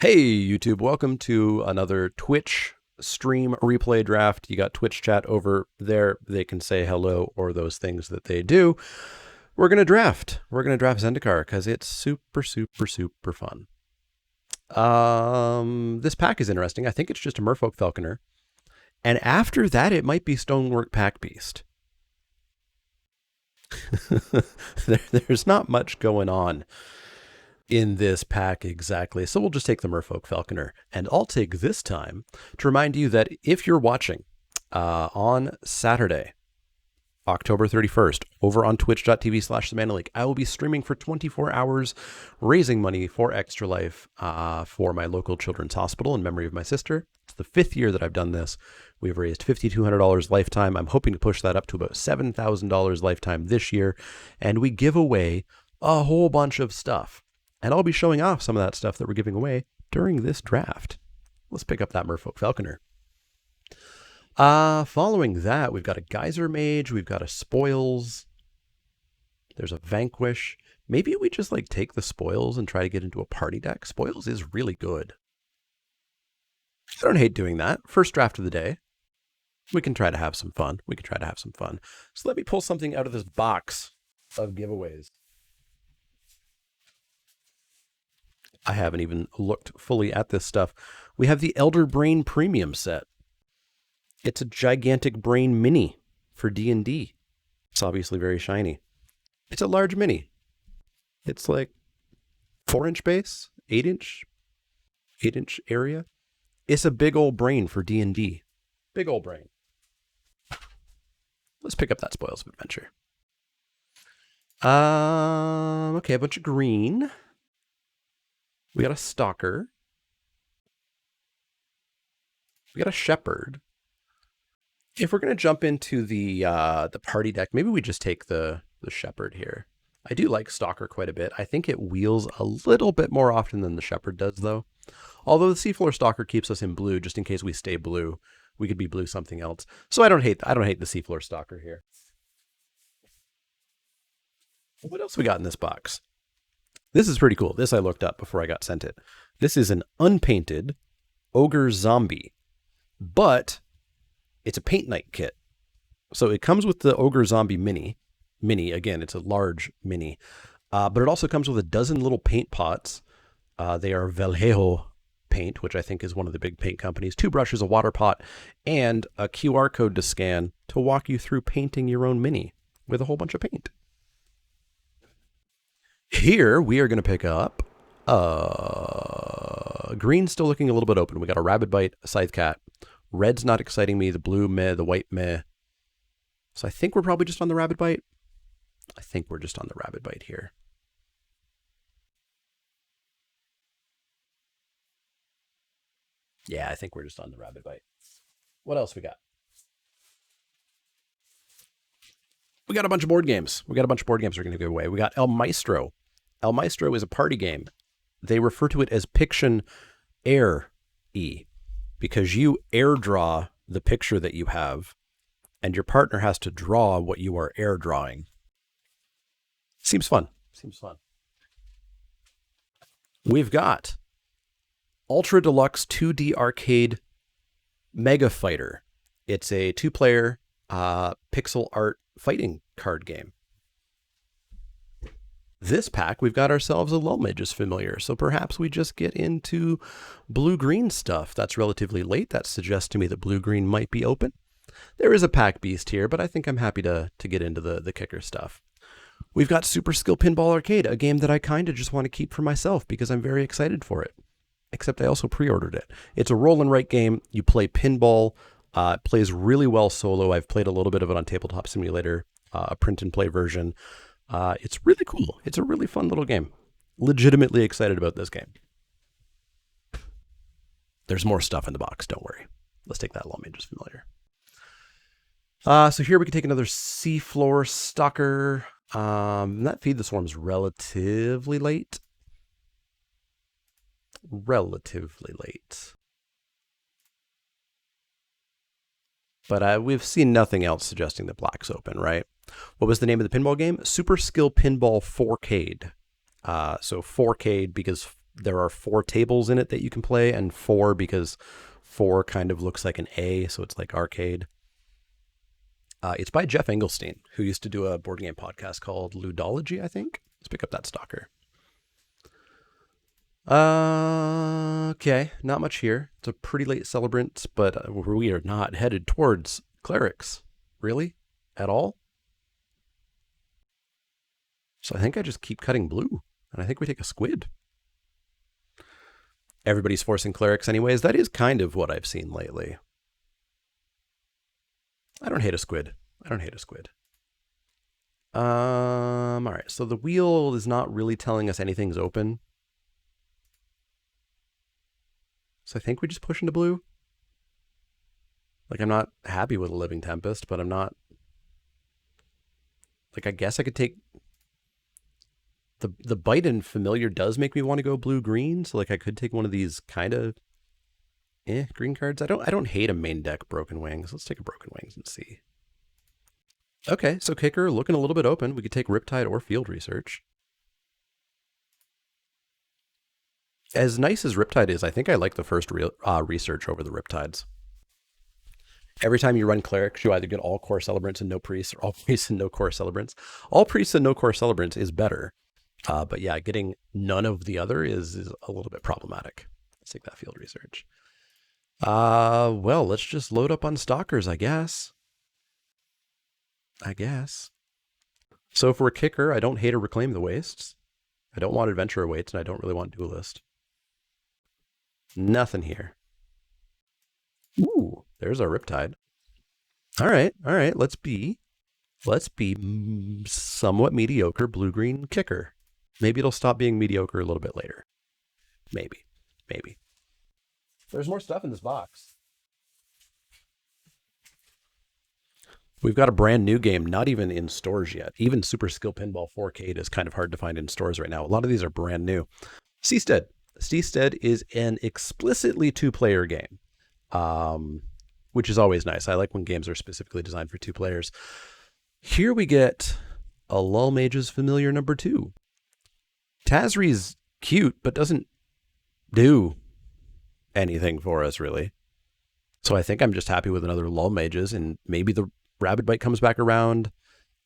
Hey YouTube, welcome to another Twitch stream replay draft. You got Twitch chat over there. They can say hello or those things that they do. We're going to draft. We're going to draft Zendikar because it's super fun. This pack is interesting. I think it's just a Merfolk Falconer. And after that, it might be Stonework Pack Beast. There's not much going on in this pack exactly. So we'll just take the Merfolk Falconer. And I'll take this time to remind you that if you're watching on Saturday, October 31st, over on twitch.tv/TheManaLeek, I will be streaming for 24 hours, raising money for Extra Life for my local children's hospital in memory of my sister. It's the 5th year that I've done this. We've raised $5,200 lifetime. I'm hoping to push that up to about $7,000 lifetime this year. And we give away a whole bunch of stuff. And I'll be showing off some of that stuff that we're giving away during this draft. Let's pick up that Merfolk Falconer. Following that, we've got a Geyser Mage. We've got a Spoils. There's a Vanquish. Maybe we just take the Spoils and try to get into a party deck. Spoils is really good. I don't hate doing that. First draft of the day. We can try to have some fun. So let me pull something out of this box of giveaways. I haven't even looked fully at this stuff. We have the Elder Brain Premium set. It's a gigantic brain mini for D&D. It's obviously very shiny. It's a large mini. It's like 4-inch base, 8-inch area. It's a big old brain for D&D. Big old brain. Let's pick up that Spoils of Adventure. Okay, a bunch of green. We got a Stalker. We got a Shepherd. If we're going to jump into the party deck, maybe we just take the Shepherd here. I do like Stalker quite a bit. I think it wheels a little bit more often than the Shepherd does, though. Although the Seafloor Stalker keeps us in blue, just in case we stay blue. We could be blue something else. So I don't hate the Seafloor Stalker here. What else we got in this box? This is pretty cool. This I looked up before I got sent it. This is an unpainted Ogre Zombie, but it's a paint night kit. So it comes with the Ogre Zombie mini. Again, it's a large mini. But it also comes with a dozen little paint pots. They are Vallejo paint, which I think is one of the big paint companies. 2 brushes, a water pot, and a QR code to scan to walk you through painting your own mini with a whole bunch of paint. Here, we are going to pick up green's still looking a little bit open. We got a Rabid Bite, a Scythe Cat. Red's not exciting me. The blue, meh. The white, meh. So I think we're probably just on the Rabid Bite. I think we're just on the Rabid Bite here. Yeah, I think we're just on the Rabid Bite. What else we got? We got a bunch of board games. We're going to give away. We got El Maestro. El Maestro is a party game. They refer to it as Piction Air-E because you air draw the picture that you have and your partner has to draw what you are air drawing. Seems fun. We've got Ultra Deluxe 2D Arcade Mega Fighter. It's a 2-player pixel art fighting card game. This pack, we've got ourselves a Lull Mage's Familiar, so perhaps we just get into blue-green stuff. That's relatively late. That suggests to me that blue-green might be open. There is a pack beast here, but I think I'm happy to get into the kicker stuff. We've got Super Skill Pinball Arcade, a game that I kind of just want to keep for myself because I'm very excited for it. Except I also pre-ordered it. It's a roll and write game. You play pinball. It plays really well solo. I've played a little bit of it on Tabletop Simulator, a print and play version. It's really cool. It's a really fun little game. Legitimately excited about this game. There's more stuff in the box, don't worry. Let's take that Lull Mage's Familiar. So here we can take another Seafloor Stalker. That Feed the Swarm's relatively late. But we've seen nothing else suggesting that black's open, right? What was the name of the pinball game? Super Skill Pinball 4K'd. So 4K'd because There are 4 tables in it that you can play, and 4 because 4 kind of looks like an A, so it's like arcade. It's by Jeff Engelstein, who used to do a board game podcast called Ludology, I think. Let's pick up that stalker. Okay, not much here. It's a pretty late celebrant, but we are not headed towards clerics. Really? At all? So I think I just keep cutting blue, and I think we take a squid. Everybody's forcing clerics anyways. That is kind of what I've seen lately. I don't hate a squid. I don't hate a squid. All right. So the wheel is not really telling us anything's open. So I think we just push into blue. Like, I'm not happy with a Living Tempest, but I'm not... Like, I guess I could take... The bite and familiar does make me want to go blue-green, so like I could take one of these kind of green cards. I don't hate a main deck Broken Wings. Let's take a Broken Wings and see. Okay, so kicker looking a little bit open. We could take Riptide or Field Research. As nice as Riptide is, I think I like the first research over the Riptides. Every time you run clerics, you either get all core celebrants and no priests, or all priests and no core celebrants. All priests and no core celebrants is better. But yeah, getting none of the other is a little bit problematic. Let's take that Field Research. Well, let's just load up on Stalkers, I guess. So for a kicker, I don't hate or Reclaim the Wastes. I don't want Adventure Awaits, and I don't really want Duelist. Nothing here. Ooh, there's our Riptide. All right. Let's be somewhat mediocre blue-green kicker. Maybe it'll stop being mediocre a little bit later. Maybe. There's more stuff in this box. We've got a brand new game, not even in stores yet. Even Super Skill Pinball 4K is kind of hard to find in stores right now. A lot of these are brand new. Seastead. Seastead is an explicitly 2-player game, which is always nice. I like when games are specifically designed for 2 players. Here we get a Lull Mage's Familiar number 2. Tazri's cute, but doesn't do anything for us, really. So I think I'm just happy with another Lull Mages, and maybe the Rabid Bite comes back around.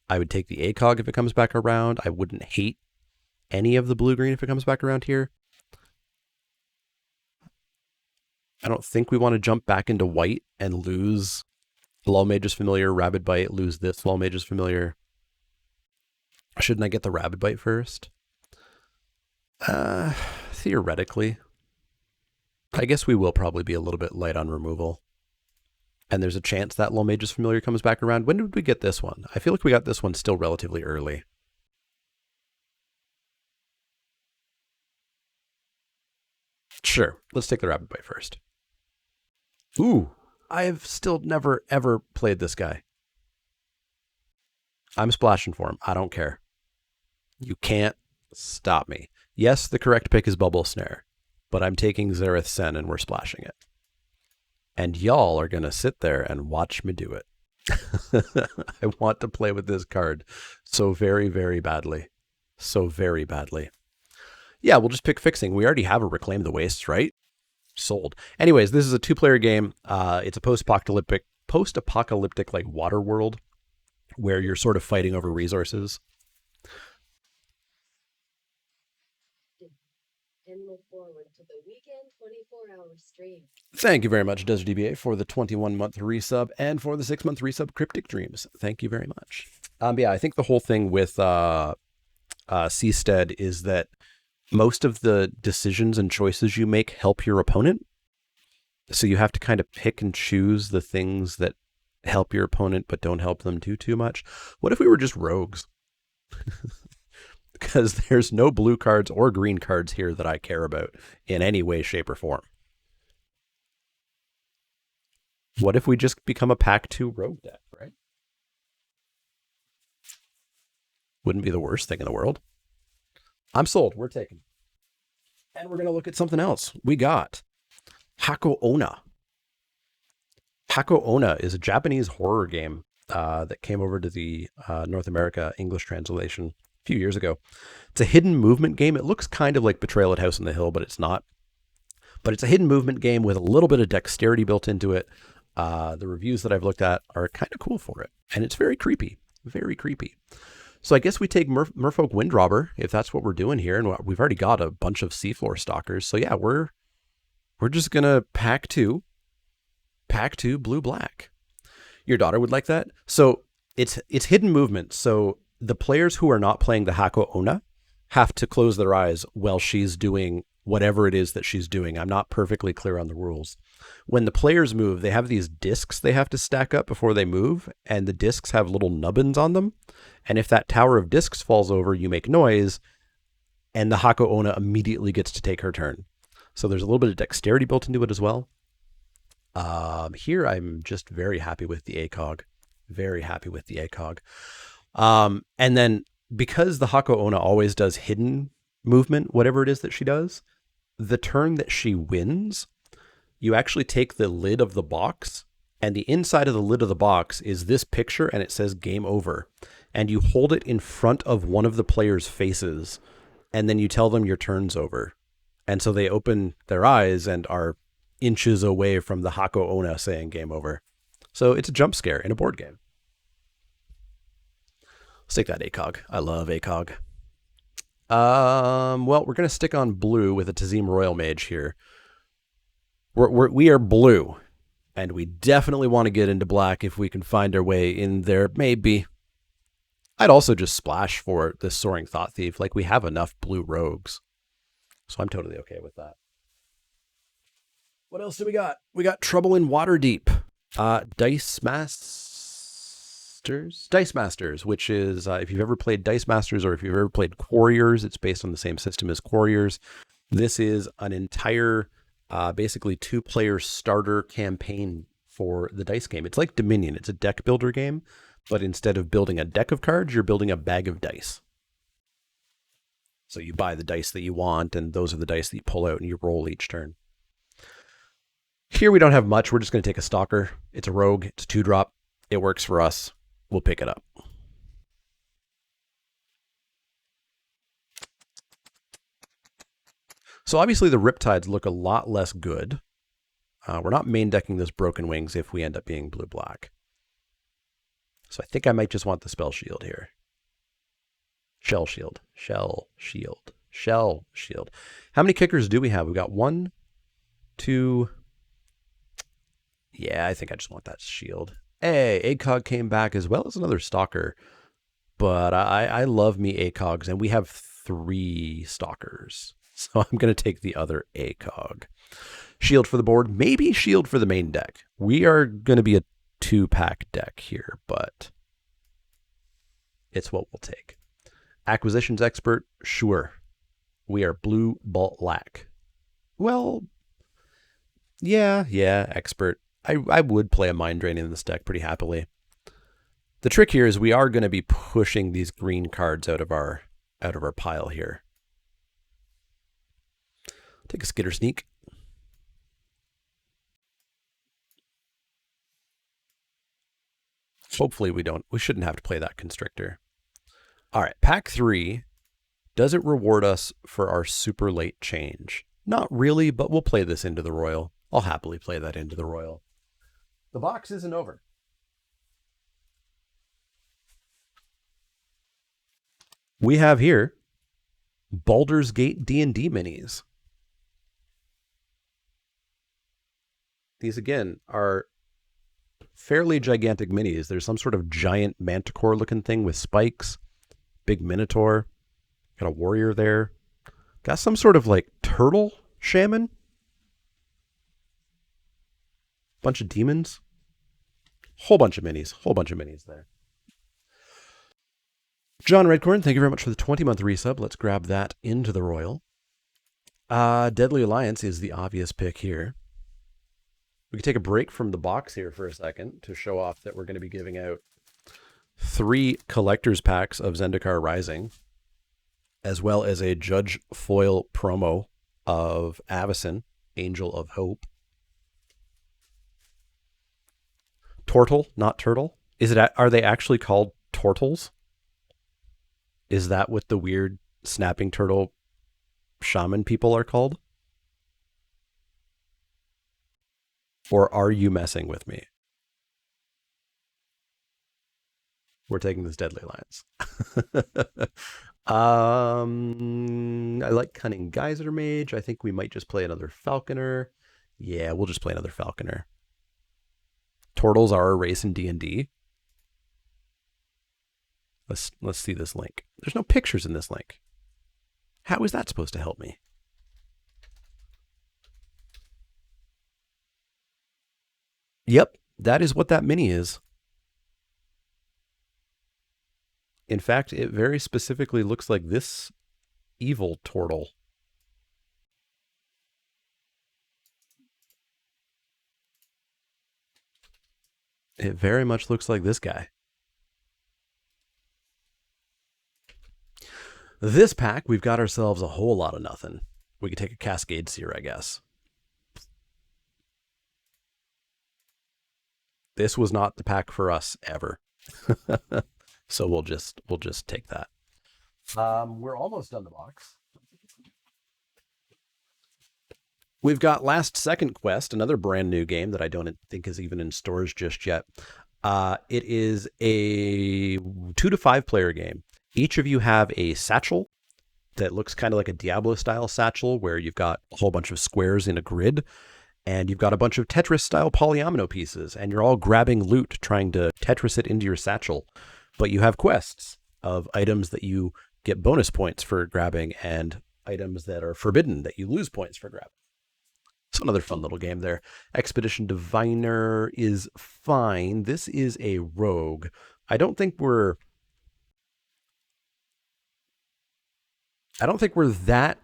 I would take the ACOG if it comes back around. I wouldn't hate any of the blue-green if it comes back around here. I don't think we want to jump back into white and lose Lull Mage's Familiar, Rabid Bite, lose this Lull Mage's Familiar. Shouldn't I get the Rabid Bite first? Theoretically. I guess we will probably be a little bit light on removal. And there's a chance that Lull Mage's Familiar comes back around. When did we get this one? I feel like we got this one still relatively early. Sure, let's take the Rabid Bite first. Ooh, I've still never, ever played this guy. I'm splashing for him. I don't care. You can't stop me. Yes, the correct pick is Bubble Snare, but I'm taking Zareth Sen and we're splashing it. And y'all are going to sit there and watch me do it. I want to play with this card so very, very badly. So very badly. Yeah, we'll just pick Fixing. We already have a Reclaim the Wastes, right? Sold. Anyways, this is a 2-player game. It's a post-apocalyptic like water world where you're sort of fighting over resources. And look forward to the weekend 24-hour stream. Thank you very much, Desert DBA, for the 21-month resub and for the 6-month resub Cryptic Dreams. Thank you very much. Yeah, I think the whole thing with Seastead is that most of the decisions and choices you make help your opponent. So you have to kind of pick and choose the things that help your opponent but don't help them too much. What if we were just rogues? Because there's no blue cards or green cards here that I care about in any way, shape, or form. What if we just become a pack 2 rogue deck, right? Wouldn't be the worst thing in the world. I'm sold. We're taking. And we're going to look at something else. We got Hako Onna. Hako Onna is a Japanese horror game that came over to the North America English translation few years ago. It's a hidden movement game. It looks kind of like Betrayal at House on the Hill, but it's not. But it's a hidden movement game with a little bit of dexterity built into it. The reviews that I've looked at are kind of cool for it. And it's very creepy. Very creepy. So I guess we take Merfolk Windrobber, if that's what we're doing here. And we've already got a bunch of Seafloor Stalkers. So yeah, we're just going to pack two blue-black. Your daughter would like that? So it's hidden movement. So the players who are not playing the Hako Ona have to close their eyes while she's doing whatever it is that she's doing. I'm not perfectly clear on the rules. When the players move, they have these discs they have to stack up before they move, and the discs have little nubbins on them. And if that tower of discs falls over, you make noise, and the Hako Ona immediately gets to take her turn. So there's a little bit of dexterity built into it as well. Here I'm just very happy with the ACOG. Very happy with the ACOG. And then because the Hako Ona always does hidden movement, whatever it is that she does, the turn that she wins, you actually take the lid of the box, and the inside of the lid of the box is this picture, and it says game over. And you hold it in front of one of the players' faces, and then you tell them your turn's over. And so they open their eyes and are inches away from the Hako Ona saying game over. So it's a jump scare in a board game. Let's take that ACOG. I love ACOG. Well, we're going to stick on blue with a Tazim Royal Mage here. We are blue, and we definitely want to get into black if we can find our way in there. Maybe. I'd also just splash for this Soaring Thought Thief. Like, we have enough blue rogues. So I'm totally okay with that. What else do we got? We got Trouble in Waterdeep. Dice Masters, which is, if you've ever played Dice Masters or if you've ever played Quarriors, it's based on the same system as Quarriors. This is an entire, basically 2-player starter campaign for the dice game. It's like Dominion. It's a deck builder game, but instead of building a deck of cards, you're building a bag of dice. So you buy the dice that you want, and those are the dice that you pull out and you roll each turn. Here we don't have much. We're just going to take a Stalker. It's a rogue. It's a 2-drop. It works for us. We'll pick it up. So obviously the Riptides look a lot less good. We're not main decking this Broken Wings if we end up being blue-black. So I think I might just want the Spell Shield here. Shell Shield. How many kickers do we have? We got 1, 2... Yeah, I think I just want that shield. Hey, ACOG came back as well as another Stalker. But I love me ACOGs, and we have 3 Stalkers. So I'm going to take the other ACOG. Shield for the board, maybe shield for the main deck. We are going to be a 2-pack deck here, but it's what we'll take. Acquisitions Expert, sure. We are blue-black. Well, yeah, Expert. I would play a Mind Drain in this deck pretty happily. The trick here is we are going to be pushing these green cards out of our pile here. Take a Skitter Sneak. Hopefully we shouldn't have to play that Constrictor. All right, pack 3. Does it reward us for our super late change? Not really, but we'll play this into the Royal. I'll happily play that into the Royal. The box isn't over. We have here Baldur's Gate D&D minis. These, again, are fairly gigantic minis. There's some sort of giant manticore-looking thing with spikes. Big Minotaur. Got a warrior there. Got some sort of, like, turtle shaman. Bunch of demons. Whole bunch of minis there. John Redcorn, thank you very much for the 20-month resub. Let's grab that into the Royal. Deadly Alliance is the obvious pick here. We could take a break from the box here for a second to show off that we're going to be giving out 3 collector's packs of Zendikar Rising, as well as a Judge Foil promo of Avacyn, Angel of Hope. Tortle, not turtle. Are they actually called tortles? Is that what the weird snapping turtle shaman people are called? Or are you messing with me? We're taking this deadly alliance. I like Cunning Geyser Mage. I think we might just play another Falconer. Yeah, we'll just play another Falconer. Turtles are a race in D&D. Let's see this link. There's no pictures in this link. How is that supposed to help me? Yep, that is what that mini is. In fact, it very specifically looks like this evil turtle. It very much looks like this guy. This pack, we've got ourselves a whole lot of nothing. We could take a Cascade Seer, I guess. This was not the pack for us ever. So we'll just take that. We're almost done the box. We've got Last Second Quest, another brand new game that I don't think is even in stores just yet. It is a 2 to 5 player game. Each of you have a satchel that looks kind of like a Diablo style satchel where you've got a whole bunch of squares in a grid and you've got a bunch of Tetris style polyomino pieces and you're all grabbing loot trying to Tetris it into your satchel. But you have quests of items that you get bonus points for grabbing and items that are forbidden that you lose points for grabbing. So another fun little game there. Expedition Diviner is fine. This is a rogue. I don't think we're that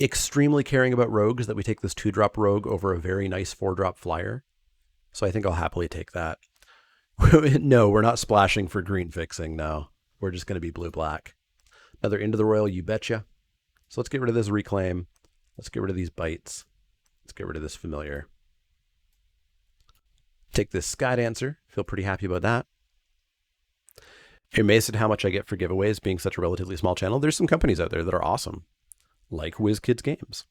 extremely caring about rogues that we take this 2-drop rogue over a very nice 4-drop flyer. So I think I'll happily take that. No, we're not splashing for green fixing, no. We're just going to be blue-black. Another Into the Royal, you betcha. So let's get rid of this Reclaim. Let's get rid of these bites. Let's get rid of this Familiar. Take this Sky Dancer. Feel pretty happy about that. You're amazed at how much I get for giveaways being such a relatively small channel. There's some companies out there that are awesome, like WizKids Games.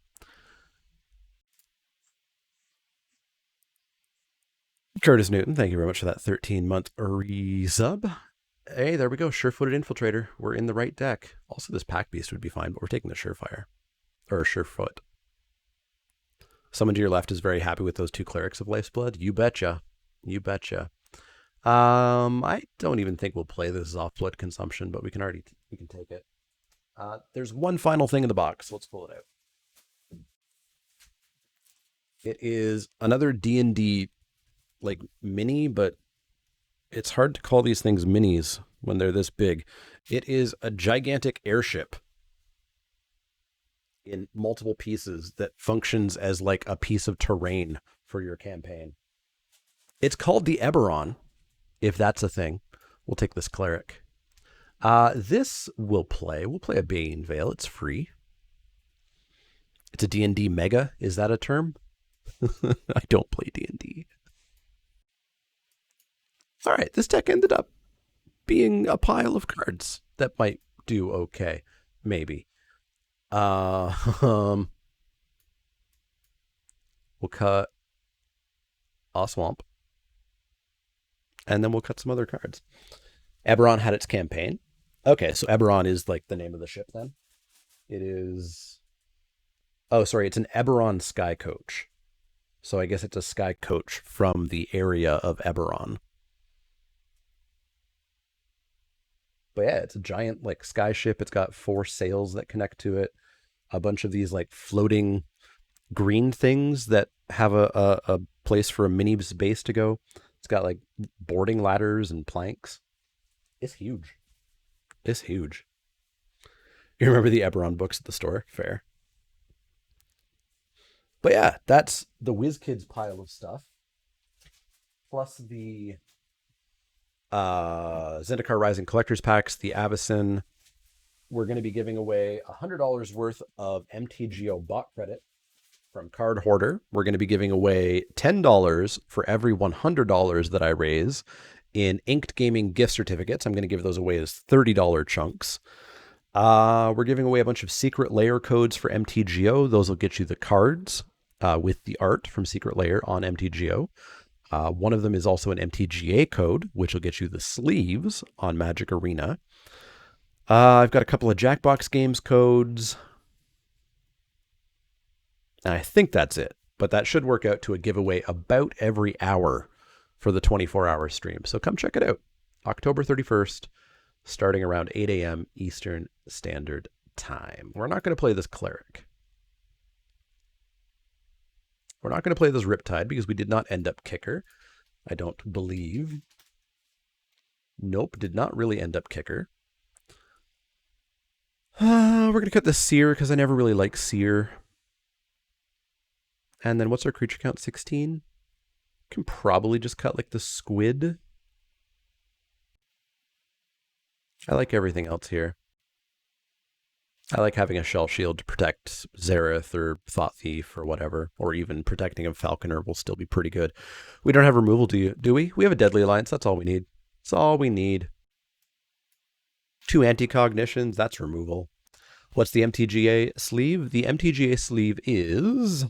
Curtis Newton, thank you very much for that 13-month resub. Hey, there we go. Sure-footed Infiltrator. We're in the right deck. Also, this Pack Beast would be fine, but we're taking the Surefire. Or Surefoot. Someone to your left is very happy with those 2 Clerics of Life's Blood. You betcha. You betcha. I don't even think we'll play this as off-blood consumption, but we can take it. There's one final thing in the box. Let's pull it out. It is another D&D like mini, but it's hard to call these things minis when they're this big. It is a gigantic airship in multiple pieces that functions as like a piece of terrain for your campaign. It's called the Eberron, if that's a thing. We'll take this Cleric. This we'll play a Bane Veil. It's free. It's a D&D mega. Is that a term? I don't play D&D. All right, this deck ended up being a pile of cards that might do okay, maybe. We'll cut a swamp, and then we'll cut some other cards. Eberron had its campaign. Okay, so Eberron is like the name of the ship then. It is... Oh, sorry, it's an Eberron Sky Coach. So I guess it's a Sky Coach from the area of Eberron. But yeah, it's a giant like sky ship. It's got 4 sails that connect to it. A bunch of these like floating green things that have a place for a mini base to go. It's got like boarding ladders and planks. It's huge. It's huge. You remember the Eberron books at the store? Fair. But yeah, that's the WizKids pile of stuff. Plus the Zendikar Rising Collector's Packs, the Avacyn. We're going to be giving away $100 worth of MTGO bot credit from Card Hoarder. We're going to be giving away $10 for every $100 that I raise In Inked Gaming gift certificates, I'm going to give those away as $30 chunks. We're giving away a bunch of secret layer codes for MTGO. Those will get you the cards with the art from Secret Layer on MTGO. One of them is also an MTGA code, which will get you the sleeves on Magic Arena. I've got a couple of Jackbox Games codes. And I think that's it. But that should work out to a giveaway about every hour for the 24-hour stream. So come check it out. October 31st, starting around 8 a.m. Eastern Standard Time. We're not going to play this Cleric. We're not going to play this Riptide because we did not end up Kicker. I don't believe. Nope, did not really end up Kicker. We're going to cut the Seer because I never really like Seer. And then what's our creature count? 16? Can probably just cut like the Squid. I like everything else here. I like having a Shell Shield to protect Zareth or Thought Thief or whatever, or even protecting a Falconer will still be pretty good. We don't have removal, do we? We have a Deadly Alliance. That's all we need. That's all we need. 2 anti-cognitions. That's removal. What's the MTGA sleeve? The MTGA sleeve is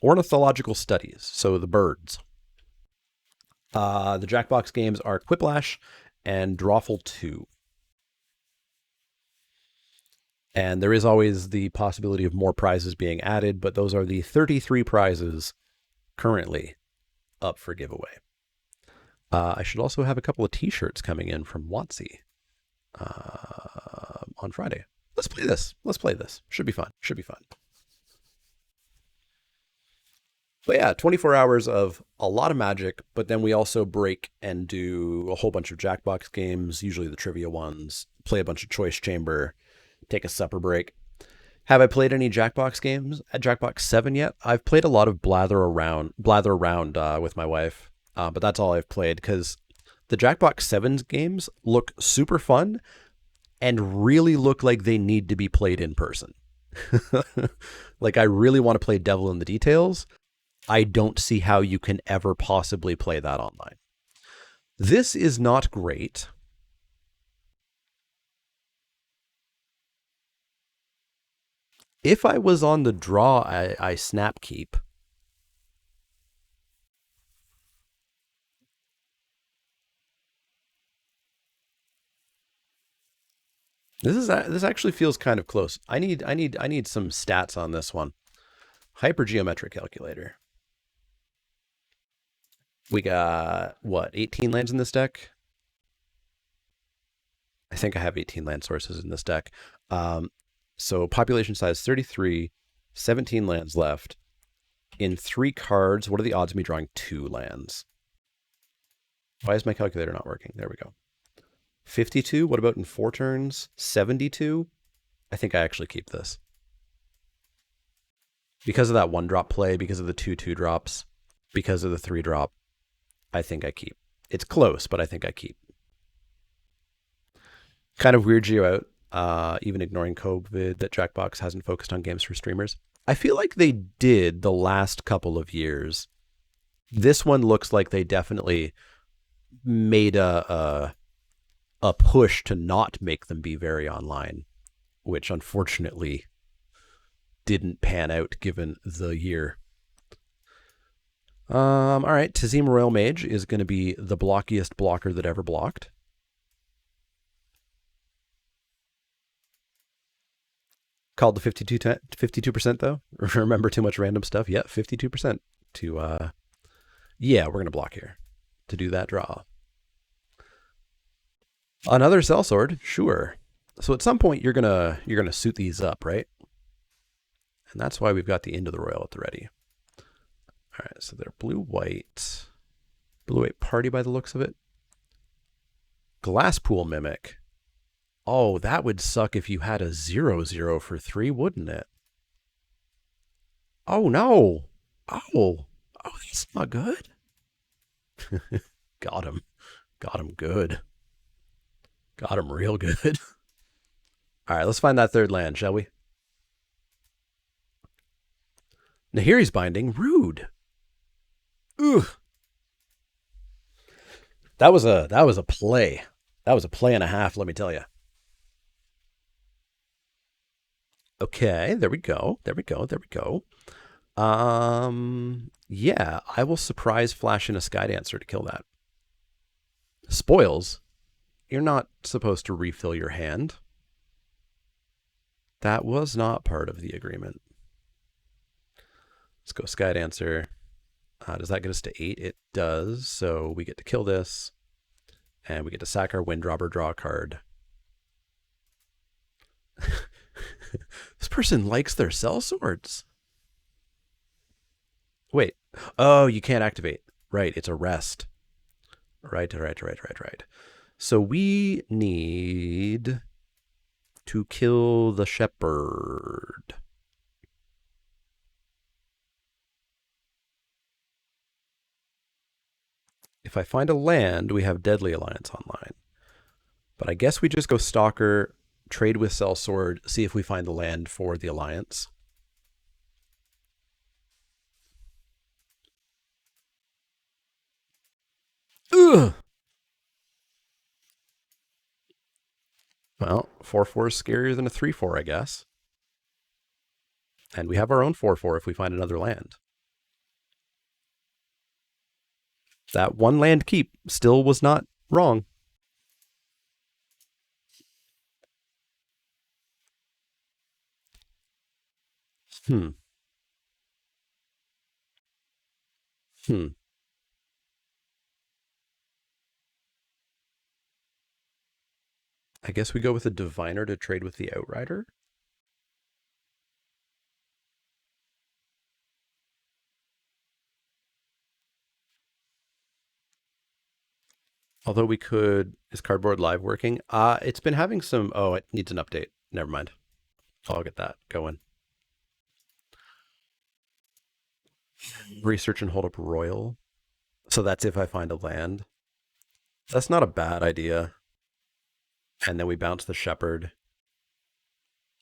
Ornithological Studies, so the birds. The Jackbox games are Quiplash and Drawful 2. And there is always the possibility of more prizes being added, but those are the 33 prizes currently up for giveaway. I should also have a couple of t-shirts coming in from WotC on Friday. Let's play this. Let's play this. Should be fun. Should be fun. But yeah, 24 hours of a lot of Magic, but then we also break and do a whole bunch of Jackbox games, usually the trivia ones, play a bunch of Choice Chamber, take a supper break. Have I played any Jackbox games at Jackbox 7 yet? I've played a lot of Blather Around with my wife, but that's all I've played because the Jackbox 7's games look super fun and really look like they need to be played in person. Like I really want to play Devil in the Details. I don't see how you can ever possibly play that online. This is not great. If I was on the draw, I snap keep. This actually feels kind of close. I need some stats on this one. Hypergeometric calculator. We got what, 18 lands in this deck? I think I have 18 land sources in this deck. So population size 33, 17 lands left. In 3 cards, what are the odds of me drawing 2 lands? Why is my calculator not working? There we go. 52, what about in 4 turns? 72? I think I actually keep this. Because of that 1-drop play, because of the 2/2 drops, because of the 3-drop, I think I keep. It's close, but I think I keep. Kind of weirds you out, even ignoring COVID, that Jackbox hasn't focused on games for streamers. I feel like they did the last couple of years. This one looks like they definitely made a push to not make them be very online, which unfortunately didn't pan out given the year. All right, Tazim Royal Mage is going to be the blockiest blocker that ever blocked. Called the 52% though. Remember too much random stuff? Yeah, 52% to yeah, we're going to block here to do that draw. Another Sellsword, sure. So at some point you're gonna suit these up, right? And that's why we've got the Into the Royal at the ready. All right, so they're blue-white. Blue-white party by the looks of it. Glasspool Mimic. Oh, that would suck if you had a 0/0 for 3, wouldn't it? Oh, no. Oh, that's not good. Got him. Got him good. Got him real good. All right, let's find that 3rd land, shall we? Nahiri's Binding, rude. Ugh. That was a play. That was a play and a half, let me tell you. Okay, there we go. There we go. There we go. Yeah, I will surprise flash in a sky dancer to kill that. Spoils. You're not supposed to refill your hand. That was not part of the agreement. Let's go sky dancer. Does that get us to 8? It does. So we get to kill this, and we get to sack our Windrobber, draw a card. This person likes their sellswords. Wait. Oh, you can't activate. Right, it's a rest. Right. So we need to kill the shepherd. If I find a land, we have Deadly Alliance online. But I guess we just go Stalker, trade with Sellsword, see if we find the land for the Alliance. Ugh! Well, 4/4 is scarier than a 3/4, I guess. And we have our own 4/4 if we find another land. That one land keep still was not wrong. Hmm. Hmm. I guess we go with a Diviner to trade with the Outrider. Although we could. Is Cardboard Live working? It's been having some. Oh, it needs an update. Never mind. I'll get that going. Research and hold up Royal. So that's if I find a land. That's not a bad idea. And then we bounce the Shepherd.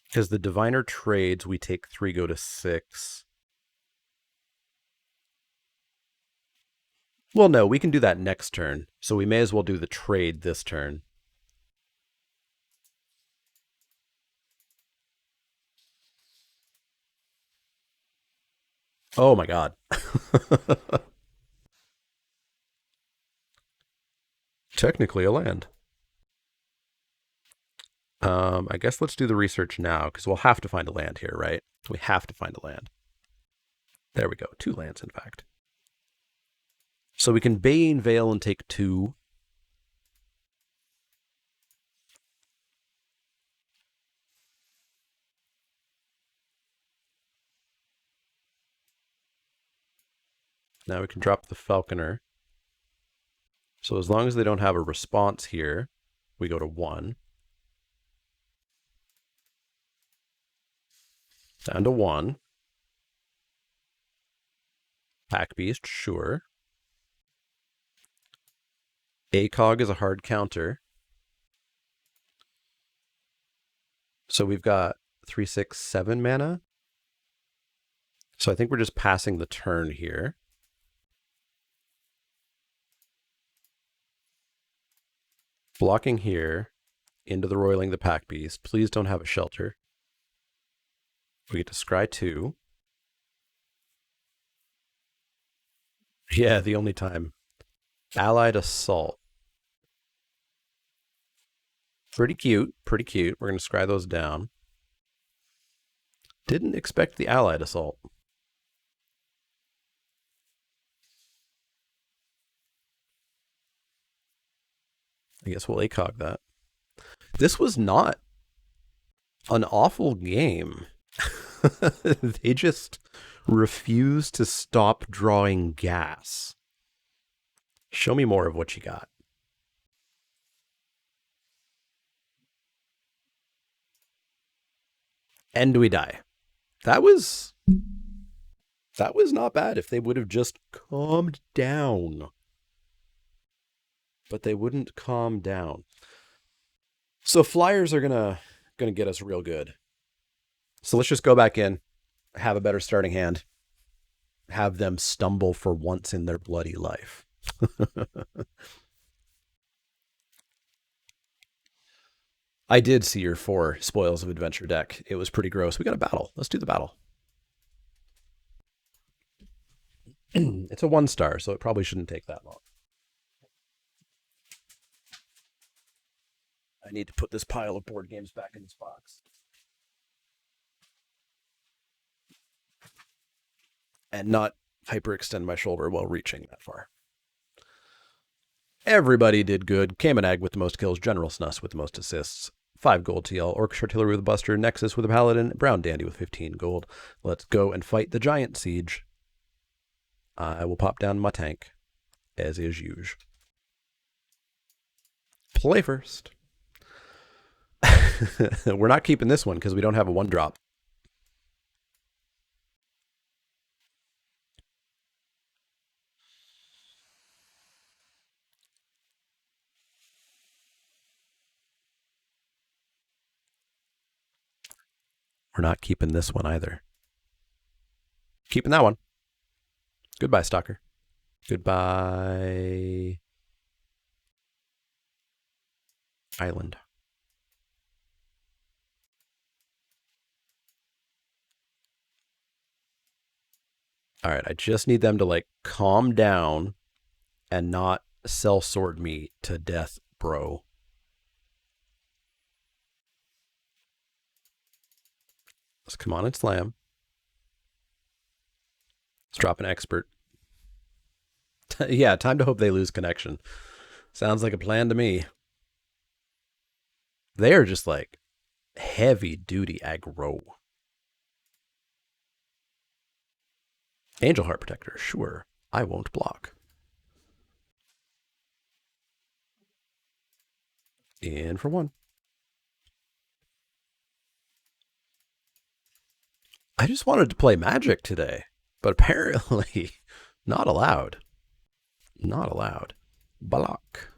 Because the Diviner trades, we take 3, go to 6. Well, no, we can do that next turn. So we may as well do the trade this turn. Oh my god. Technically a land. I guess let's do the research now because we'll have to find a land here, right? We have to find a land. There we go. 2 lands, in fact. So we can Bane Veil and take 2. Now we can drop the Falconer. So as long as they don't have a response here, we go to 1. Down to 1. Pack Beast, sure. ACOG is a hard counter. So we've got 3, 6, 7 mana. So I think we're just passing the turn here. Blocking here, into the Roiling the Pack Beast. Please don't have a shelter. We get to scry 2. Yeah, the only time. Allied Assault. Pretty cute, pretty cute. We're going to scry those down. Didn't expect the Allied Assault. I guess we'll ACOG that. This was not an awful game. They just refuse to stop drawing gas. Show me more of what you got. And we die. That was not bad if they would have just calmed down. But they wouldn't calm down. So flyers are gonna get us real good. So let's just go back in, have a better starting hand, have them stumble for once in their bloody life. I did see your 4 Spoils of Adventure deck. It was pretty gross. We got a battle. Let's do the battle. It's a 1-star, so it probably shouldn't take that long. I need to put this pile of board games back in this box. And not hyperextend my shoulder while reaching that far. Everybody did good. Kamanag with the most kills, General Snus with the most assists, 5 gold TL, Orcish Artillery with a Buster, Nexus with a Paladin, Brown Dandy with 15 gold. Let's go and fight the Giant Siege. I will pop down my tank, as is usual. Play first. We're not keeping this one because we don't have a 1-drop. We're not keeping this one either. Keeping that one. Goodbye, Stalker. Goodbye, Island. All right, I just need them to like calm down and not sell sword me to death, bro. Let's come on and slam. Let's drop an expert. Yeah, time to hope they lose connection. Sounds like a plan to me. They are just like heavy duty aggro. Angel Heart Protector, sure. I won't block. In for 1. I just wanted to play Magic today, but apparently not allowed. Not allowed. Block.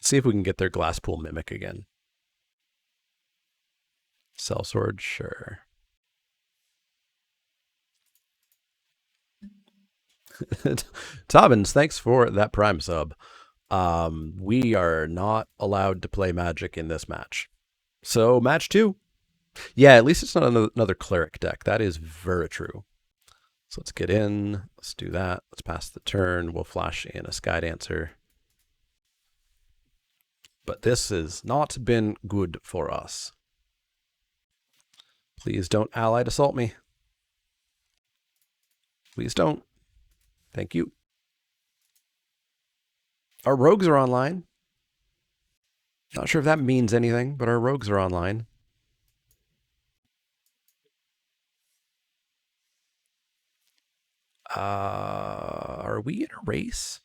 See if we can get their Glasspool Mimic again. Sellsword, sure. Tobbins, thanks for that Prime sub. We are not allowed to play Magic in this match. So, match 2. Yeah, at least it's not another Cleric deck. That is very true. So let's get in. Let's do that. Let's pass the turn. We'll flash in a Skydancer. But this has not been good for us. Please don't Allied Assault me. Please don't. Thank you. Our rogues are online. Not sure if that means anything, but our rogues are online. Are we in a race?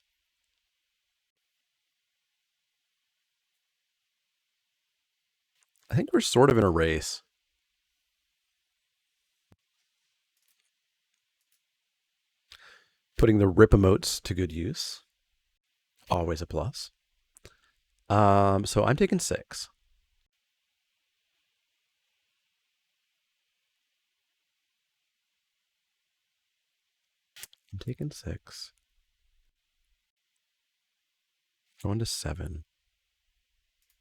I think we're sort of in a race. Putting the rip emotes to good use. Always a plus. So I'm taking 6. I'm taking 6. Going to 7.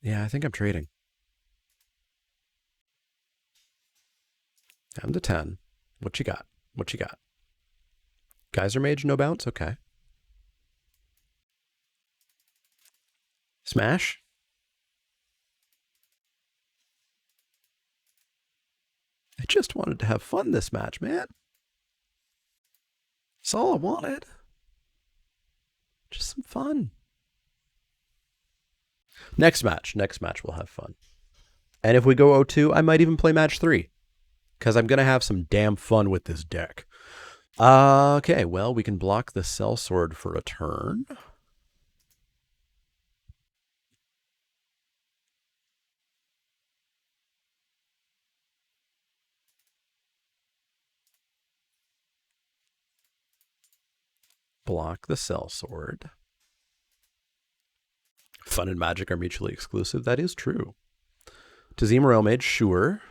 Yeah, I think I'm trading. I'm to 10. What you got? What you got? Geyser Mage, no bounce? Okay. Smash? I just wanted to have fun this match, man. That's all I wanted. Just some fun. Next match we'll have fun. And if we go 0-2, I might even play match 3. Because I'm going to have some damn fun with this deck. Okay, well, we can block the Sellsword for a turn. Block the Sellsword. Fun and Magic are mutually exclusive. That is true. Tazima Mage, sure.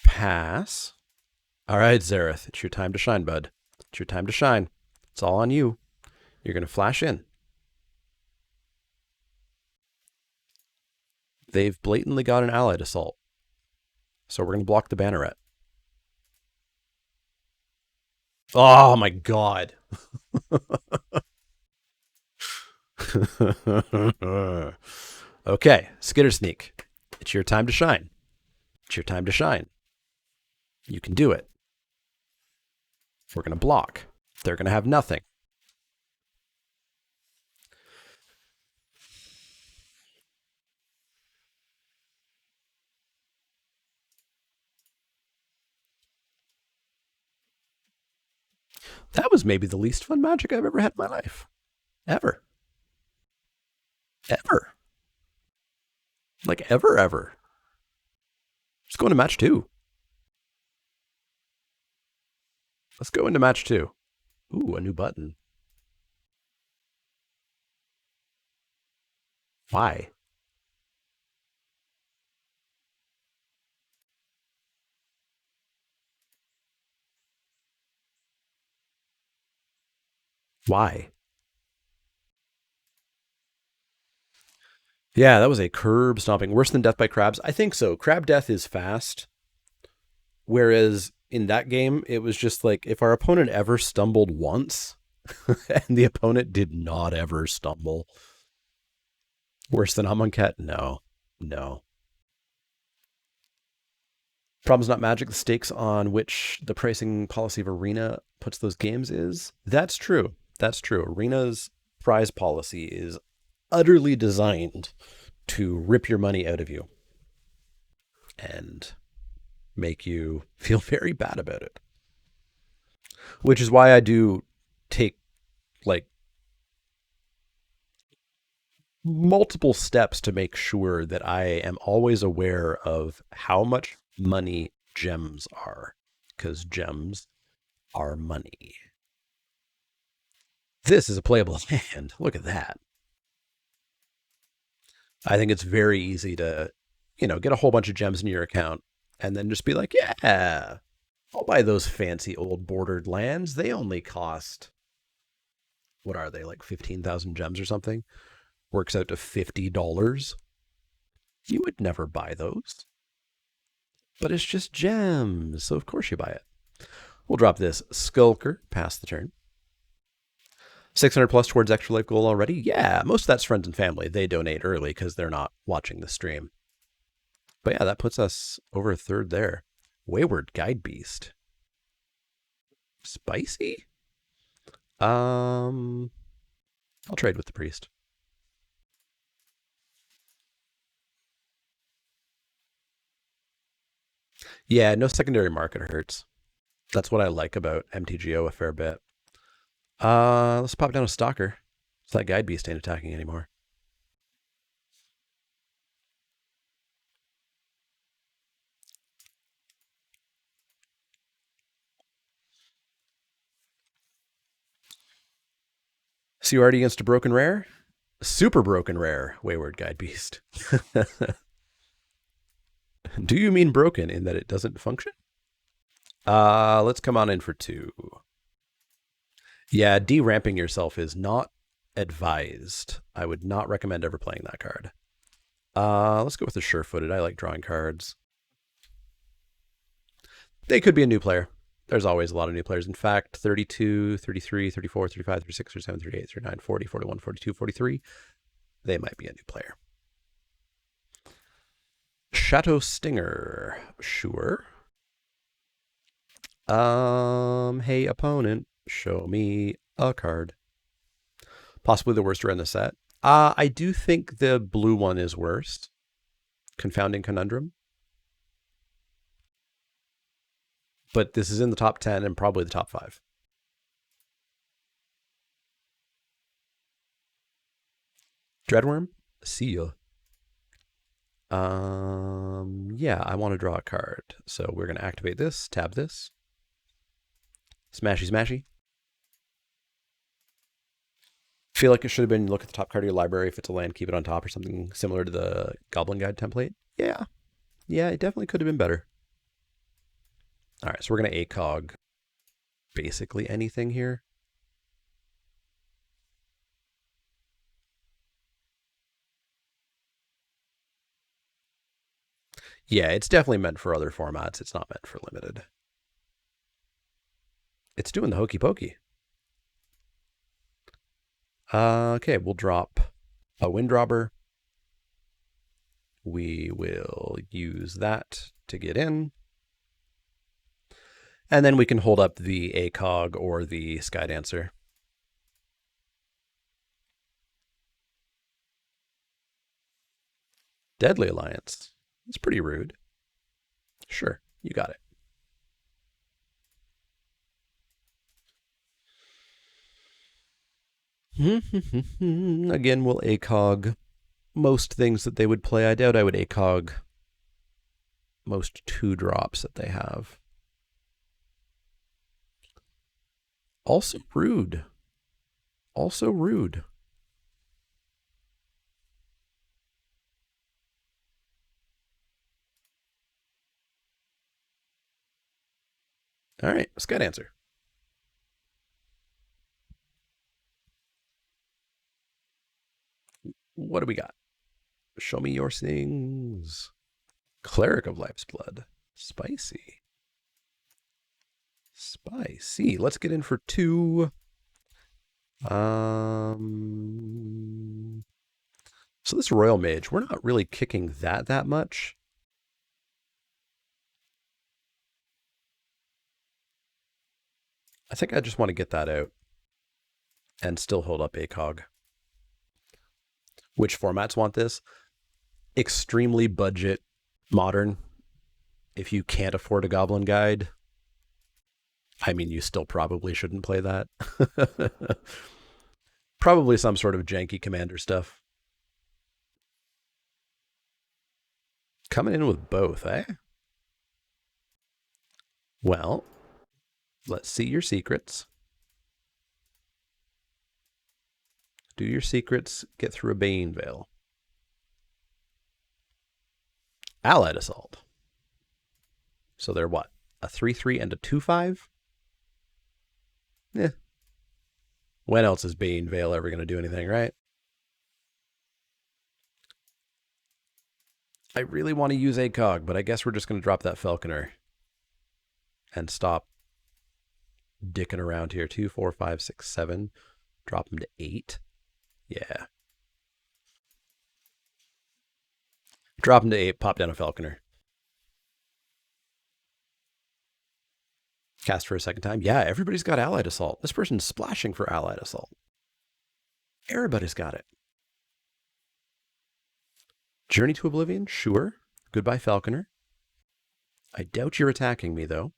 Pass. All right, Zareth, it's your time to shine, bud. It's your time to shine. It's all on you. You're going to flash in. They've blatantly got an allied assault. So we're going to block the banneret. Oh my god. Okay, Skitter Sneak. It's your time to shine. It's your time to shine. You can do it. We're going to block. They're going to have nothing. That was maybe the least fun Magic I've ever had in my life. Ever. Ever. Like, ever, ever. Let's go into match two. Let's go into match two. Ooh, a new button. Why? Why? Yeah, that was a curb stomping. Worse than death by crabs? I think so. Crab death is fast. Whereas in that game, it was just like if our opponent ever stumbled once, and the opponent did not ever stumble. Worse than Amonkhet? No. No. Problem's not magic. The stakes on which the pricing policy of Arena puts those games is. That's true. That's true. Arena's prize policy is utterly designed to rip your money out of you and make you feel very bad about it. Which is why I do take like multiple steps to make sure that I am always aware of how much money gems are, because gems are money. This is a playable hand. Look at that. I think it's very easy to, get a whole bunch of gems in your account and then just be like, yeah, I'll buy those fancy old bordered lands. They only cost, what are they, like 15,000 gems or something? Works out to $50. You would never buy those. But it's just gems, so of course you buy it. We'll drop this Skulker past the turn. 600 plus towards extra life goal already? Yeah, most of that's friends and family. They donate early because they're not watching the stream. But yeah, that puts us over a third there. Wayward Guide Beast. Spicy? I'll trade with the priest. Yeah, no secondary market hurts. That's what I like about MTGO a fair bit. Let's pop down a Stalker. So that Guide Beast ain't attacking anymore. So you already against a broken rare? Super broken rare, Wayward Guide Beast. Do you mean broken in that it doesn't function? Let's come on in for two. Yeah, de-ramping yourself is not advised. I would not recommend ever playing that card. Let's go with the sure-footed. I like drawing cards. They could be a new player. There's always a lot of new players. In fact, 32, 33, 34, 35, 36, 37, 38, 39, 40, 41, 42, 43. They might be a new player. Chateau Stinger. Sure. Hey, opponent, show me a card. Possibly the worst rare in the set. I do think the blue one is worst. Confounding Conundrum. But this is in the top 10 and probably the top 5. Dreadworm? See ya. Yeah, I want to draw a card. So we're going to activate this, tab this. Smashy, smashy. Feel like it should have been look at the top card of your library. If it's a land, keep it on top or something similar to the Goblin Guide template. Yeah. Yeah, it definitely could have been better. All right, so we're going to ACOG basically anything here. Yeah, it's definitely meant for other formats. It's not meant for limited. It's doing the hokey pokey. Okay, we'll drop a Windrobber. We will use that to get in. And then we can hold up the ACOG or the Skydancer. Deadly Alliance. It's pretty rude. Sure, you got it. Again, we'll ACOG most things that they would play. I doubt I would ACOG most 2-drops that they have. Also rude. Also rude. All right, Skydancer. What do we got? Show me your things. Cleric of Life's Blood. Spicy. Spicy. Let's get in for 2. So this Royal Mage, we're not really kicking that much. I think I just want to get that out and still hold up ACOG. Which formats want this? Extremely budget, modern. If you can't afford a Goblin Guide, I mean, you still probably shouldn't play that. Probably some sort of janky commander stuff. Coming in with both, eh? Well, let's see your secrets. Do your secrets, get through a Bane Veil. Allied Assault. So they're what? A 3/3 and a 2/5? Yeah. When else is Bane Veil ever going to do anything, right? I really want to use ACOG, but I guess we're just going to drop that Falconer and stop dicking around here. 2, 4, 5, 6, 7. Drop them to 8. Yeah. Drop them to 8, pop down a Falconer. Cast for a second time. Yeah, everybody's got Allied Assault. This person's splashing for Allied Assault. Everybody's got it. Journey to Oblivion? Sure. Goodbye, Falconer. I doubt you're attacking me, though.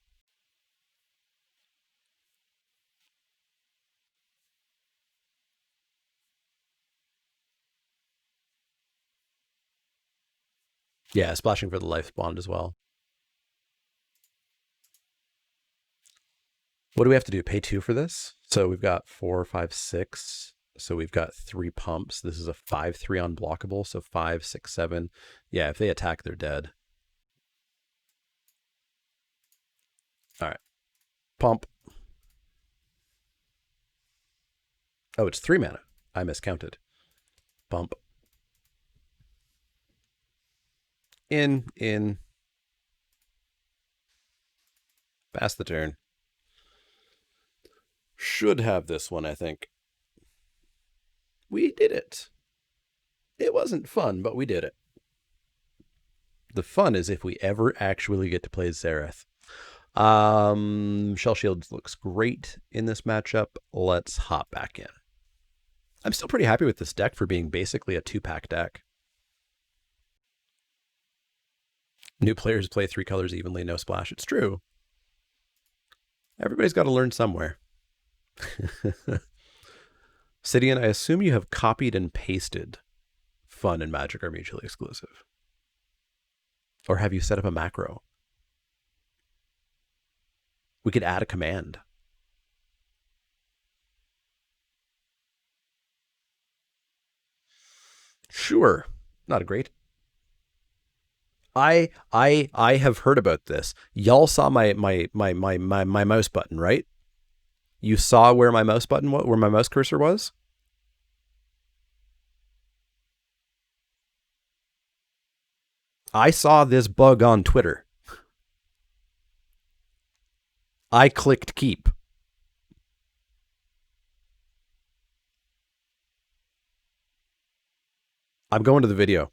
Yeah, splashing for the life bond as well. What do we have to do? Pay 2 for this? So we've got 4, 5, 6. So we've got 3 pumps. This is a 5/3 unblockable. So 5, 6, 7. Yeah, if they attack, they're dead. All right. Pump. Oh, it's 3 mana. I miscounted. Pump. In. Pass the turn. Should have this one, I think. We did it. It wasn't fun, but we did it. The fun is if we ever actually get to play Zareth. Shell Shield looks great in this matchup. Let's hop back in. I'm still pretty happy with this deck for being basically a 2-pack deck. New players play 3 colors evenly, no splash. It's true. Everybody's got to learn somewhere. Sidian, I assume you have copied and pasted Fun and Magic are mutually exclusive. Or have you set up a macro? We could add a command. Sure. Not a great. I have heard about this. Y'all saw my mouse button, right? You saw where my mouse button was, where my mouse cursor was? I saw this bug on Twitter. I clicked keep. I'm going to the video.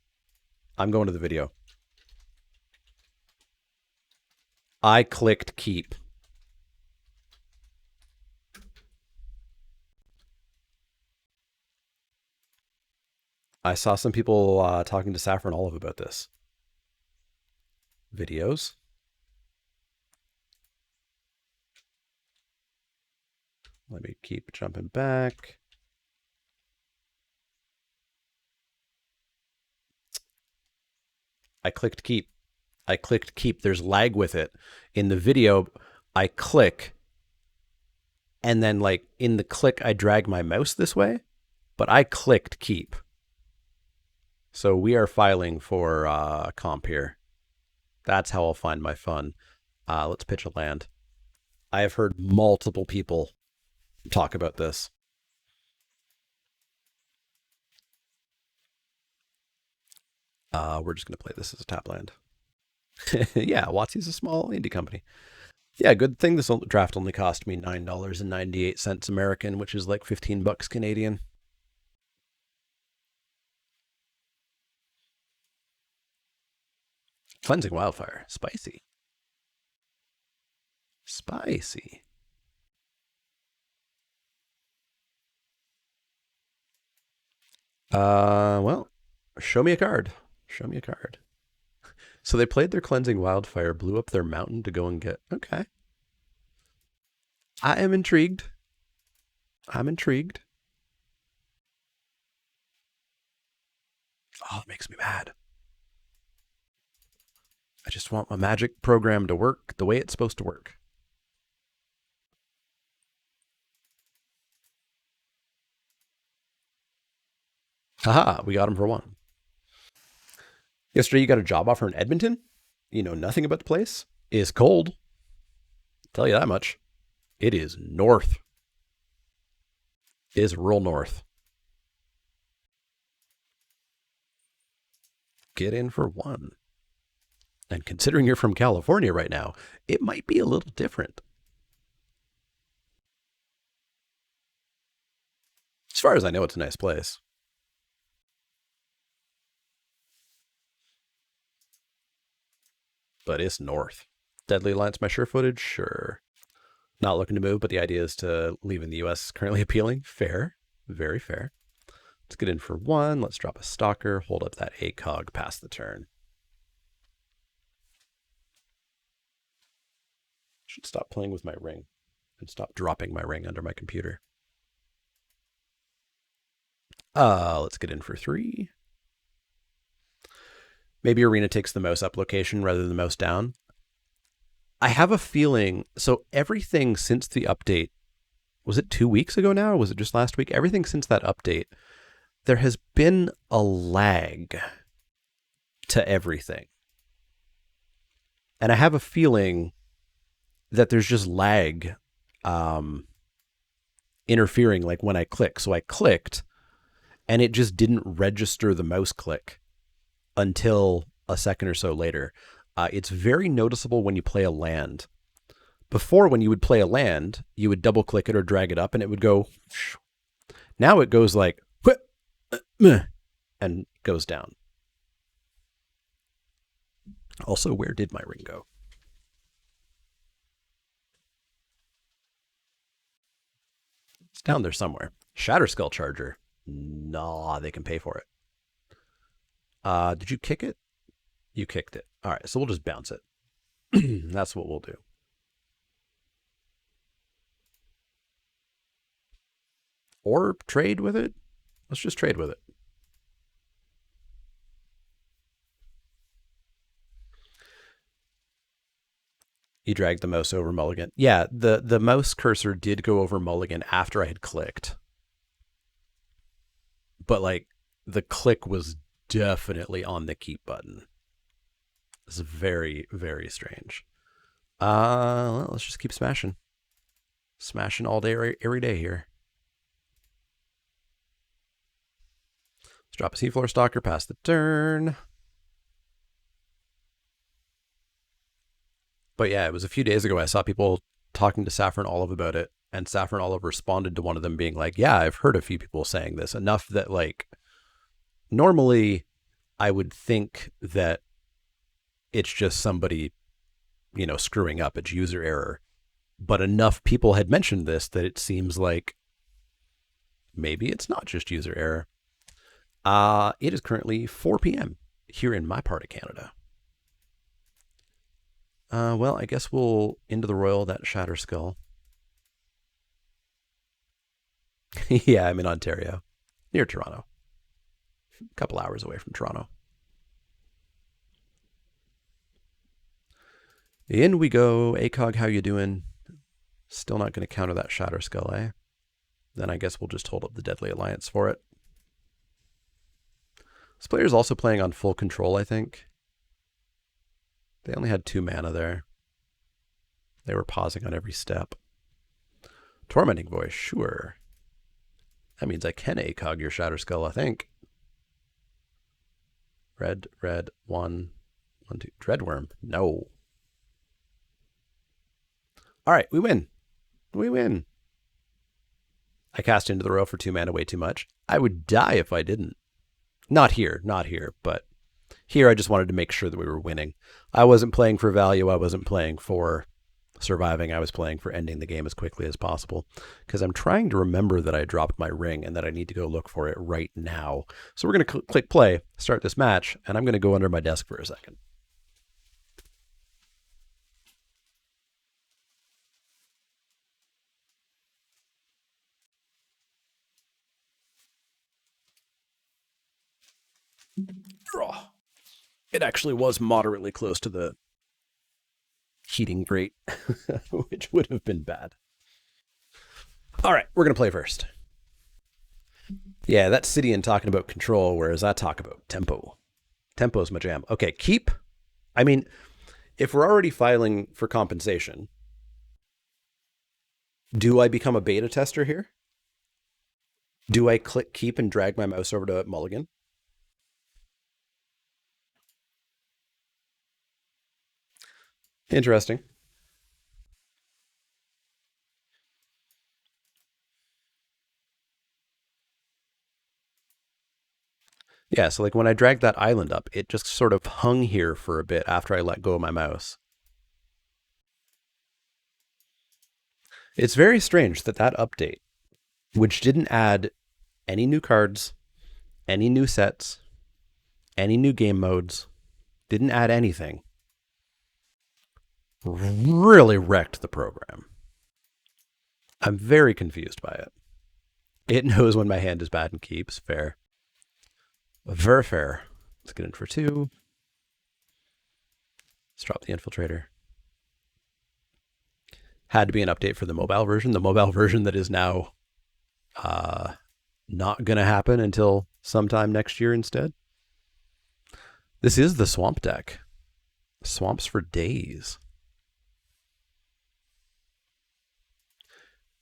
I'm going to the video. I clicked keep. I saw some people talking to Saffron Olive about this. Videos. Let me keep jumping back. I clicked keep. I clicked keep. There's lag with it. In the video, I click, and then like in the click, I drag my mouse this way, but I clicked keep. So we are filing for comp here. That's how I'll find my fun. Let's pitch a land. I have heard multiple people talk about this. We're just going to play this as a tap land. Yeah, Watsy's a small indie company. Yeah, good thing this draft only cost me $9.98 American, which is like $15 Canadian. Cleansing Wildfire. Spicy. Spicy. Well, show me a card. Show me a card. So they played their Cleansing Wildfire, blew up their mountain to go and get. Okay. I am intrigued. I'm intrigued. Oh, it makes me mad. I just want my magic program to work the way it's supposed to work. Haha, we got him for one. Yesterday, you got a job offer in Edmonton? You know nothing about the place? It's cold. Tell you that much. It is north. It is rural north. Get in for one. And considering you're from California right now, it might be a little different. As far as I know, it's a nice place. But it's north. Deadly Alliance, my sure footage? Sure. Not looking to move, but the idea is to leave in the US currently appealing. Fair. Very fair. Let's get in for one. Let's drop a stalker. Hold up that ACOG past the turn. Should stop playing with my ring and stop dropping my ring under my computer. Let's get in for three. Maybe Arena takes the mouse up location rather than the mouse down. I have a feeling, so everything since the update, was it 2 weeks ago now, or was it just last week? Everything since that update, there has been a lag to everything. And I have a feeling that there's just lag interfering like when I click. So I clicked and it just didn't register the mouse click until a second or so later. It's very noticeable when you play a land. Before, when you would play a land, you would double click it or drag it up and it would go. Now it goes like and goes down. Also, where did my ring go? It's down there somewhere. Shatterskull Charger. Nah, they can pay for it. Did you kick it? You kicked it. All right, so we'll just bounce it. That's what we'll do. Or trade with it. Let's just trade with it. You dragged the mouse over mulligan. Yeah, the mouse cursor did go over mulligan after I had clicked. But like the click was definitely on the keep button. It's very, very strange. Well, let's just keep smashing. Smashing all day, every day here. Let's drop a Seafloor Stalker past the turn. But yeah, it was a few days ago I saw people talking to Saffron Olive about it, and Saffron Olive responded to one of them being like, yeah, I've heard a few people saying this, enough that like normally I would think that it's just somebody, screwing up, it's user error. But enough people had mentioned this that it seems like maybe it's not just user error. It is currently 4 p.m. here in my part of Canada. Well, I guess we'll into the Royal, that Shatter Skull. Yeah, I'm in Ontario, near Toronto. A couple hours away from Toronto. In we go. ACOG, how you doing? Still not going to counter that Shatter Skull, eh? Then I guess we'll just hold up the Deadly Alliance for it. This player's also playing on full control, I think. They only had 2 mana there. They were pausing on every step. Tormenting Voice, sure. That means I can ACOG your Shatter Skull, I think. Red, 1, 2. Dreadworm, no. All right, we win. We win. I cast Into the Royal for 2 mana, way too much. I would die if I didn't. Not here, but here I just wanted to make sure that we were winning. I wasn't playing for value. I wasn't playing for surviving. I was playing for ending the game as quickly as possible because I'm trying to remember that I dropped my ring and that I need to go look for it right now. So we're going to click play, start this match, and I'm going to go under my desk for a second. It actually was moderately close to the heating grate, which would have been bad. All right, we're going to play first. Yeah, that's Sidian talking about control, whereas I talk about tempo. Tempo's my jam. Okay, keep. I mean, if we're already filing for compensation, do I become a beta tester here? Do I click keep and drag my mouse over to Mulligan? Interesting. Yeah, so like when I dragged that island up, it just sort of hung here for a bit after I let go of my mouse. It's very strange that that update, which didn't add any new cards, any new sets, any new game modes, didn't add anything, really wrecked the program. I'm very confused by it. It knows when my hand is bad and keeps. Fair. Very fair. Let's get in for 2. Let's drop the Infiltrator. Had to be an update for the mobile version. The mobile version that is now not going to happen until sometime next year instead. This is the Swamp deck. Swamps for days.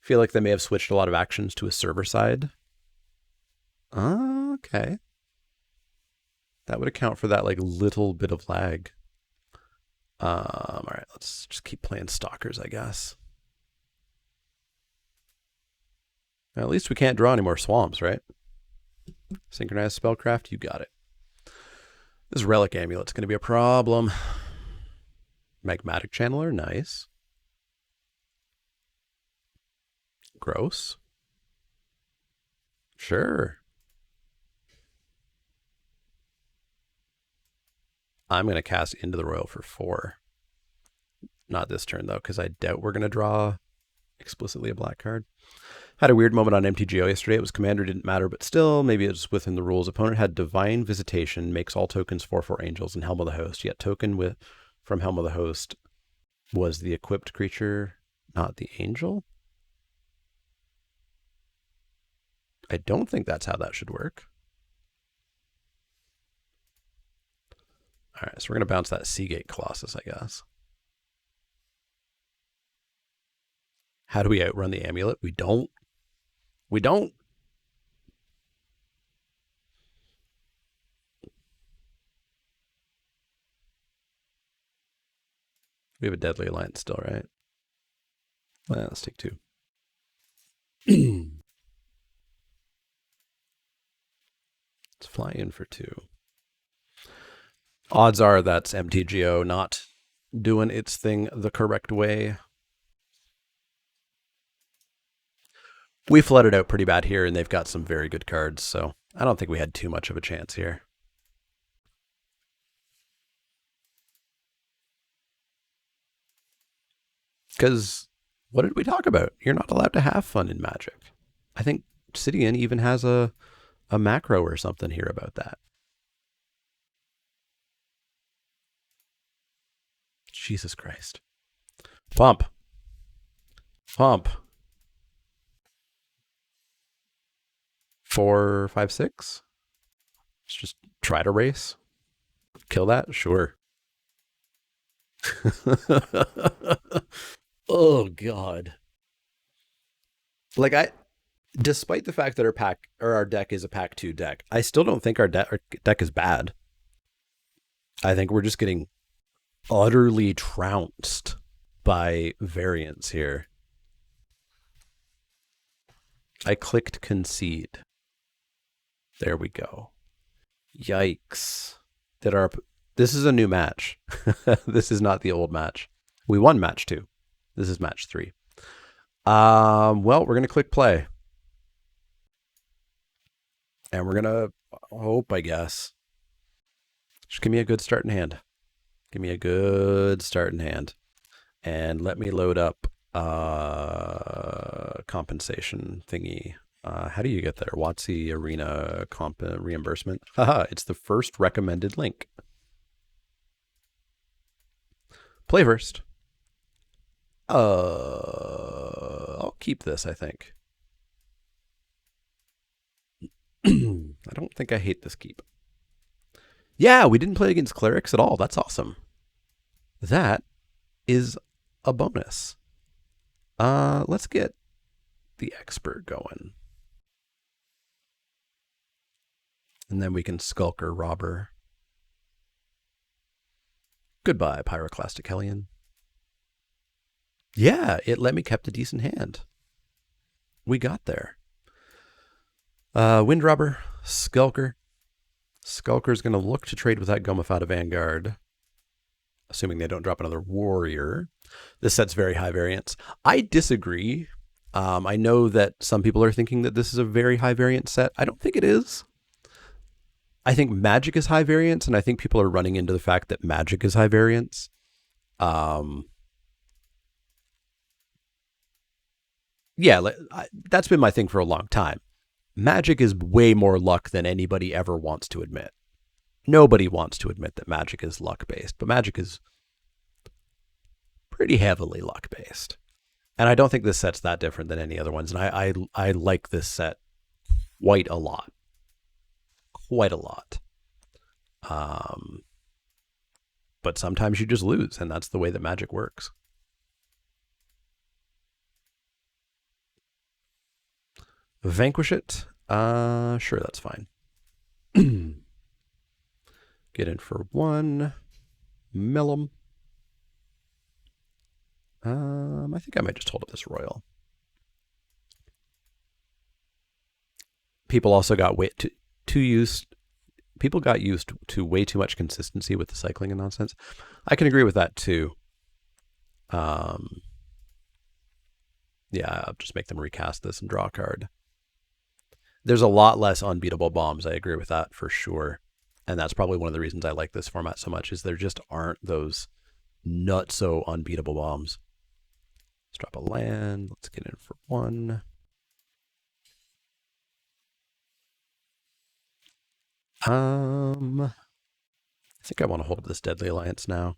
Feel like they may have switched a lot of actions to a server side. Okay. That would account for that like little bit of lag. All right, let's just keep playing Stalkers, I guess. At least we can't draw any more swamps, right? Synchronized Spellcraft, you got it. This Relic Amulet's going to be a problem. Magmatic Channeler, nice. Gross. Sure. I'm going to cast Into the Royal for 4. Not this turn, though, because I doubt we're going to draw explicitly a black card. Had a weird moment on MTGO yesterday. It was Commander, didn't matter, but still, maybe it was within the rules. Opponent had Divine Visitation, makes all tokens 4/4 angels, and Helm of the Host. Yet token from Helm of the Host was the equipped creature, not the angel. I don't think that's how that should work. All right, so we're going to bounce that Seagate Colossus, I guess. How do we outrun the amulet? We don't. We don't. We have a Deadly Alliance still, right? Let's take two. Let's fly in for two. Odds are that's MTGO not doing its thing the correct way. We flooded out pretty bad here, and they've got some very good cards, so I don't think we had too much of a chance here. Because what did we talk about? You're not allowed to have fun in Magic. I think Obsidian even has a macro or something here about that. Jesus Christ. Pump. Pump. 4, 5, 6. Let's just try to race. Kill that? Sure. Oh God. Like despite the fact that our deck is a pack 2 deck, I still don't think our deck is bad. I think we're just getting utterly trounced by variance here. I clicked concede. There we go. Yikes. This is a new match. This is not the old match. We won match 2. This is match 3. Well, we're gonna click play. And we're gonna hope, I guess. Just give me a good starting hand. Give me a good starting hand. And let me load up compensation thingy. How do you get there? WotC Arena comp reimbursement. Haha, it's the first recommended link. Play first. I'll keep this, I think. I don't think I hate this keep. Yeah, we didn't play against clerics at all. That's awesome. That is a bonus. Let's get the expert going. And then we can Skulker Robber. Goodbye, Pyroclastic Hellion. Yeah, it let me kept a decent hand. We got there. Wind Robber, Skulker. Skulker's going to look to trade with that Gomafada Vanguard, assuming they don't drop another Warrior. This set's very high variance. I disagree. I know that some people are thinking that this is a very high variance set. I don't think it is. I think Magic is high variance, and I think people are running into the fact that Magic is high variance. Yeah, that's been my thing for a long time. Magic is way more luck than anybody ever wants to admit. Nobody wants to admit that Magic is luck-based, but Magic is pretty heavily luck-based. And I don't think this set's that different than any other ones. And I like this set quite a lot. Quite a lot. But sometimes you just lose, and that's the way that Magic works. Vanquish it? Sure, that's fine. Get in for 1. Mill 'em. I think I might just hold up this Royal. People also got too used. People got used to way too much consistency with the cycling and nonsense. I can agree with that too. Yeah, I'll just make them recast this and draw a card. There's a lot less unbeatable bombs. I agree with that for sure. And that's probably one of the reasons I like this format so much, is there just aren't those nutso unbeatable bombs. Let's drop a land. Let's get in for 1. I think I want to hold up this Deadly Alliance now.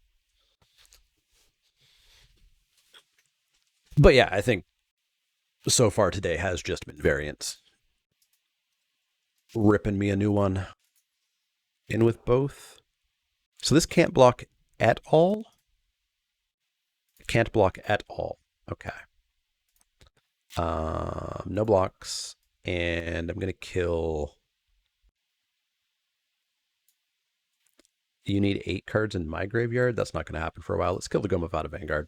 But yeah, I think so far today has just been variance. Ripping me a new one. In with both. So this can't block at all? Can't block at all. Okay. No blocks. And I'm going to kill You need 8 cards in my graveyard? That's not going to happen for a while. Let's kill the Gomavada Vanguard.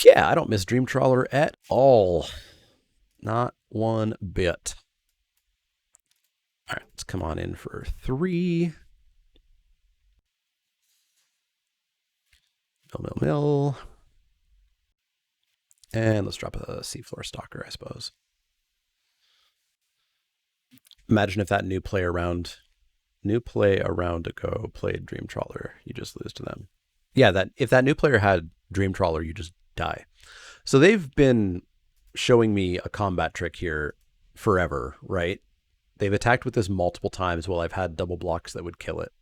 Yeah, I don't miss Dream Trawler at all. Not one bit. All right, let's come on in for 3. Mill. And let's drop a Seafloor Stalker, I suppose. Imagine if that new play around ago played Dream Trawler, you just lose to them. Yeah, that if that new player had Dream Trawler, you just die. So they've been showing me a combat trick here forever, right? They've attacked with this multiple times while I've had double blocks that would kill it.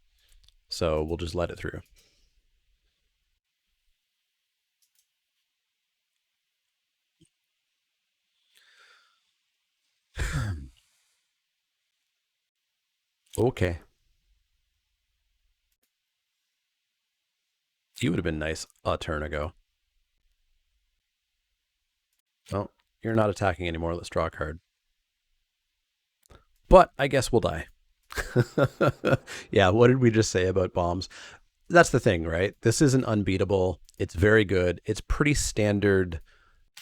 So we'll just let it through. Okay. You would have been nice a turn ago. Oh, you're not attacking anymore. Let's draw a card. But I guess we'll die. Yeah, what did we just say about bombs? That's the thing, right? This isn't unbeatable. It's very good. It's pretty standard.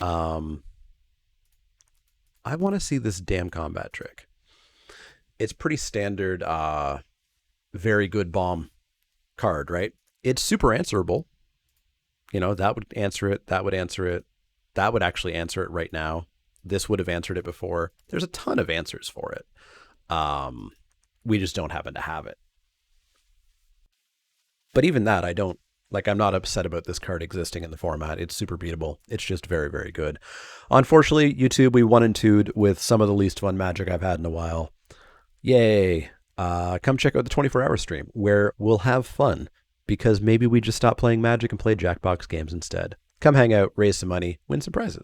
I want to see this damn combat trick. It's pretty standard, very good bomb card, right? It's super answerable. You know, that would answer it. That would answer it. That would actually answer it right now. This would have answered it before. There's a ton of answers for it. We just don't happen to have it. But even that, I don't like. I'm not upset about this card existing in the format. It's super beatable. It's just very, very good. Unfortunately, YouTube, we 1 and 2'd with some of the least fun Magic I've had in a while. Yay! Come check out the 24-hour stream where we'll have fun because maybe we just stop playing Magic and play Jackbox games instead. Come hang out, raise some money, win some prizes.